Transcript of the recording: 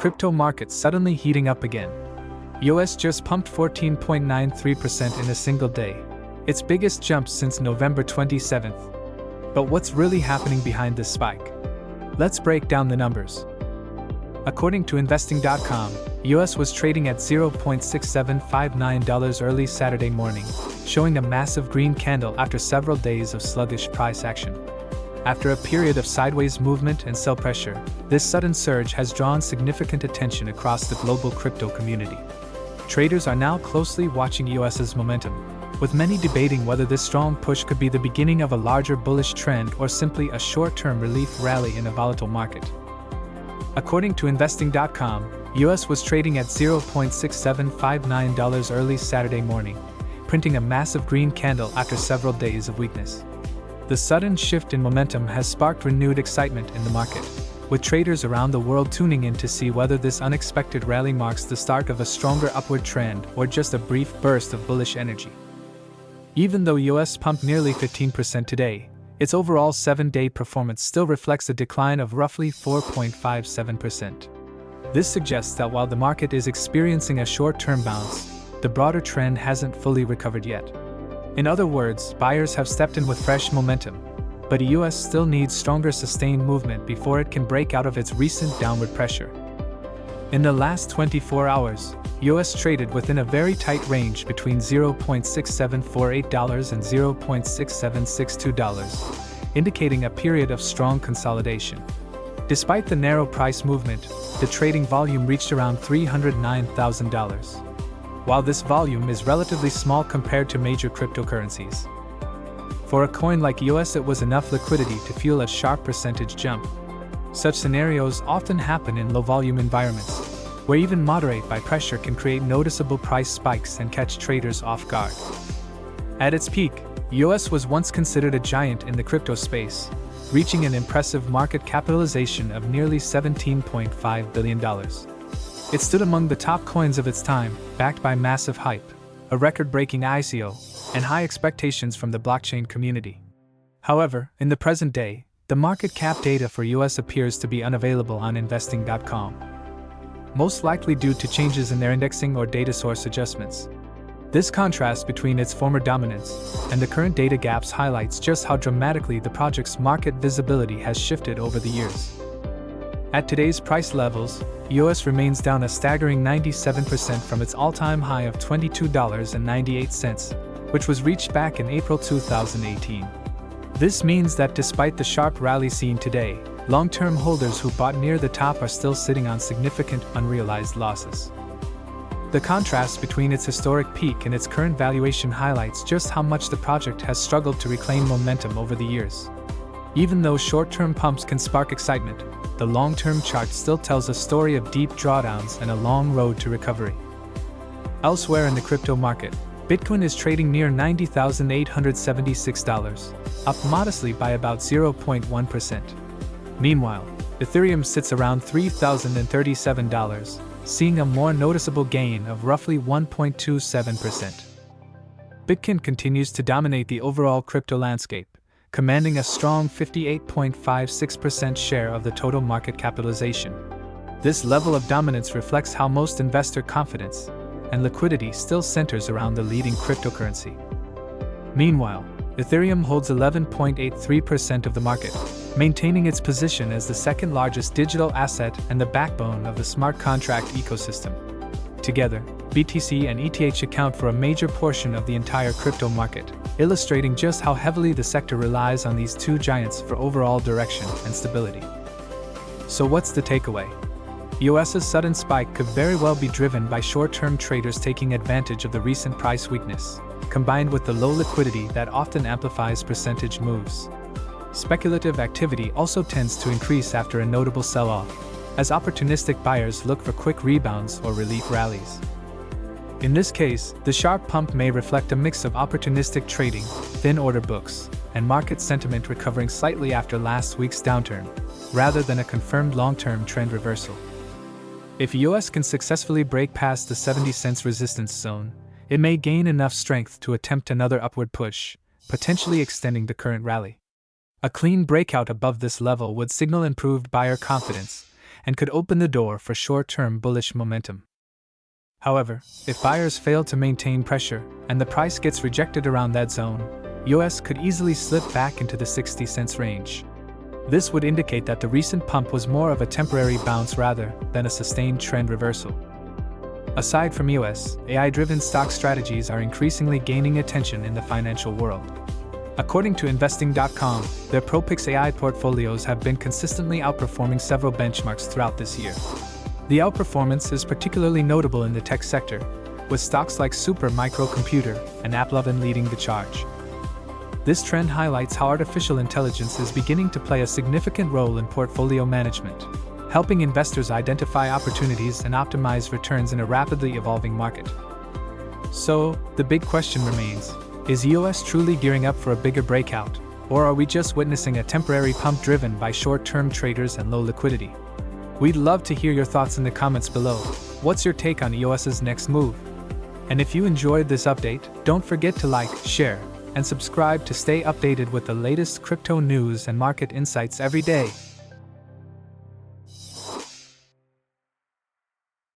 crypto market suddenly heating up again. EOS just pumped 14.93% in a single day, its biggest jump since November 27th. But what's really happening behind this spike? Let's break down the numbers. According to investing.com, EOS was trading at $0.6759 early Saturday morning, showing a massive green candle after several days of sluggish price action. After a period of sideways movement and sell pressure, this sudden surge has drawn significant attention across the global crypto community. Traders are now closely watching EOS's momentum, with many debating whether this strong push could be the beginning of a larger bullish trend or simply a short-term relief rally in a volatile market. According to investing.com, EOS was trading at $0.6759 early Saturday morning, printing a massive green candle after several days of weakness. The sudden shift in momentum has sparked renewed excitement in the market, with traders around the world tuning in to see whether this unexpected rally marks the start of a stronger upward trend or just a brief burst of bullish energy. Even though EOS pumped nearly 15% today, its overall 7-day performance still reflects a decline of roughly 4.57%. This suggests that while the market is experiencing a short-term bounce, the broader trend hasn't fully recovered yet. In other words, buyers have stepped in with fresh momentum, but EOS still needs stronger sustained movement before it can break out of its recent downward pressure. In the last 24 hours, EOS traded within a very tight range between $0.6748 and $0.6762, indicating a period of strong consolidation. Despite the narrow price movement, the trading volume reached around $309,000. While this volume is relatively small compared to major cryptocurrencies, for a coin like EOS it was enough liquidity to fuel a sharp percentage jump. Such scenarios often happen in low-volume environments, where even moderate buy pressure can create noticeable price spikes and catch traders off guard. At its peak, EOS was once considered a giant in the crypto space, reaching an impressive market capitalization of nearly $17.5 billion. It stood among the top coins of its time, backed by massive hype, a record-breaking ICO, and high expectations from the blockchain community. However, in the present day, the market cap data for EOS appears to be unavailable on investing.com, most likely due to changes in their indexing or data source adjustments. This contrast between its former dominance and the current data gaps highlights just how dramatically the project's market visibility has shifted over the years. At today's price levels, EOS remains down a staggering 97% from its all-time high of $22.98, which was reached back in April 2018. This means that despite the sharp rally seen today, long-term holders who bought near the top are still sitting on significant unrealized losses. The contrast between its historic peak and its current valuation highlights just how much the project has struggled to reclaim momentum over the years. Even though short-term pumps can spark excitement, the long-term chart still tells a story of deep drawdowns and a long road to recovery. Elsewhere in the crypto market, Bitcoin is trading near $90,876, up modestly by about 0.1%. Meanwhile, Ethereum sits around $3,037, seeing a more noticeable gain of roughly 1.27%. Bitcoin continues to dominate the overall crypto landscape, commanding a strong 58.56% share of the total market capitalization. This level of dominance reflects how most investor confidence and liquidity still centers around the leading cryptocurrency. Meanwhile, Ethereum holds 11.83% of the market, maintaining its position as the second largest digital asset and the backbone of the smart contract ecosystem. Together, BTC and ETH account for a major portion of the entire crypto market, illustrating just how heavily the sector relies on these two giants for overall direction and stability. So what's the takeaway? EOS's sudden spike could very well be driven by short-term traders taking advantage of the recent price weakness, combined with the low liquidity that often amplifies percentage moves. Speculative activity also tends to increase after a notable sell-off, as opportunistic buyers look for quick rebounds or relief rallies. In this case, the sharp pump may reflect a mix of opportunistic trading, thin order books, and market sentiment recovering slightly after last week's downturn, rather than a confirmed long-term trend reversal. If EOS can successfully break past the 70 cents resistance zone, it may gain enough strength to attempt another upward push, potentially extending the current rally. A clean breakout above this level would signal improved buyer confidence and could open the door for short-term bullish momentum. However, if buyers fail to maintain pressure and the price gets rejected around that zone, EOS could easily slip back into the 60 cents range. This would indicate that the recent pump was more of a temporary bounce rather than a sustained trend reversal. Aside from EOS, AI-driven stock strategies are increasingly gaining attention in the financial world. According to Investing.com, their ProPix AI portfolios have been consistently outperforming several benchmarks throughout this year. The outperformance is particularly notable in the tech sector, with stocks like Super Microcomputer and AppLovin leading the charge. This trend highlights how artificial intelligence is beginning to play a significant role in portfolio management, helping investors identify opportunities and optimize returns in a rapidly evolving market. So, the big question remains, is EOS truly gearing up for a bigger breakout, or are we just witnessing a temporary pump driven by short-term traders and low liquidity? We'd love to hear your thoughts in the comments below. What's your take on EOS's next move? And if you enjoyed this update, don't forget to like, share, and subscribe to stay updated with the latest crypto news and market insights every day.